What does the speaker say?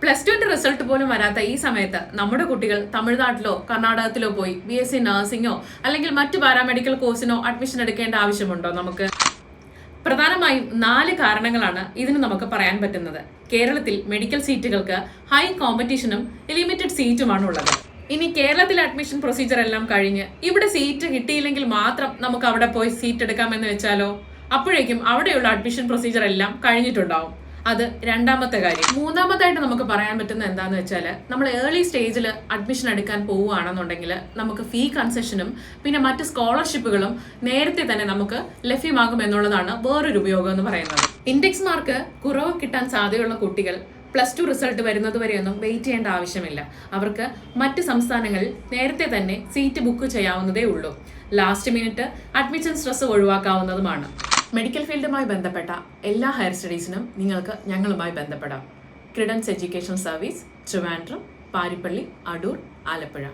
+2 result പോലും വരാത്ത ഈ സമയത്ത് നമ്മുടെ കുട്ടികൾ തമിഴ്നാട്ടിലോ കർണാടകത്തിലോ പോയി BSc നഴ്സിംഗോ അല്ലെങ്കിൽ മറ്റു പാരാമെഡിക്കൽ കോഴ്സിനോ അഡ്മിഷൻ എടുക്കേണ്ട ആവശ്യമുണ്ടോ? നമുക്ക് പ്രധാനമായും 4 കാരണങ്ങളാണ് ഇതിന് നമുക്ക് പറയാൻ പറ്റുന്നത്. കേരളത്തിൽ മെഡിക്കൽ സീറ്റുകൾക്ക് ഹൈ കോമ്പറ്റീഷനും ലിമിറ്റഡ് സീറ്റുമാണ് ഉള്ളത്. ഇനി കേരളത്തിലെ അഡ്മിഷൻ പ്രൊസീജിയർ എല്ലാം കഴിഞ്ഞ് ഇവിടെ സീറ്റ് കിട്ടിയില്ലെങ്കിൽ മാത്രം നമുക്ക് അവിടെ പോയി സീറ്റ് എടുക്കാമെന്ന് വെച്ചാലോ? അപ്പോഴേക്കും അവിടെയുള്ള അഡ്മിഷൻ പ്രൊസീജിയർ എല്ലാം കഴിഞ്ഞിട്ടുണ്ടാവും. അത് രണ്ടാമത്തെ കാര്യം. മൂന്നാമതായിട്ട് നമുക്ക് പറയാൻ പറ്റുന്ന എന്താന്ന് വെച്ചാൽ, നമ്മൾ ഏർലി സ്റ്റേജിൽ അഡ്മിഷൻ എടുക്കാൻ പോവുകയാണെന്നുണ്ടെങ്കിൽ നമുക്ക് ഫീ കൺസെഷനും പിന്നെ മറ്റ് സ്കോളർഷിപ്പുകളും നേരത്തെ തന്നെ നമുക്ക് ലഭ്യമാകും എന്നുള്ളതാണ് വേറൊരു ഉപയോഗം എന്ന് പറയുന്നത്. ഇൻഡെക്സ് മാർക്ക് കുറവ് കിട്ടാൻ സാധ്യതയുള്ള കുട്ടികൾ +2 റിസൾട്ട് വരുന്നത് വരെയൊന്നും വെയിറ്റ് ചെയ്യേണ്ട ആവശ്യമില്ല. അവർക്ക് മറ്റ് സംസ്ഥാനങ്ങളിൽ നേരത്തെ തന്നെ സീറ്റ് ബുക്ക് ചെയ്യാവുന്നതേ ഉള്ളൂ. ലാസ്റ്റ് മിനിറ്റ് അഡ്മിഷൻ സ്ട്രെസ് ഒഴിവാക്കാവുന്നതുമാണ്. മെഡിക്കൽ ഫീൽഡുമായി ബന്ധപ്പെട്ട എല്ലാ ഹയർ സ്റ്റഡീസിനും നിങ്ങൾക്ക് ഞങ്ങളുമായി ബന്ധപ്പെടാം. Credence education service, Trivandrum, Parippally, Adoor, Alappuzha.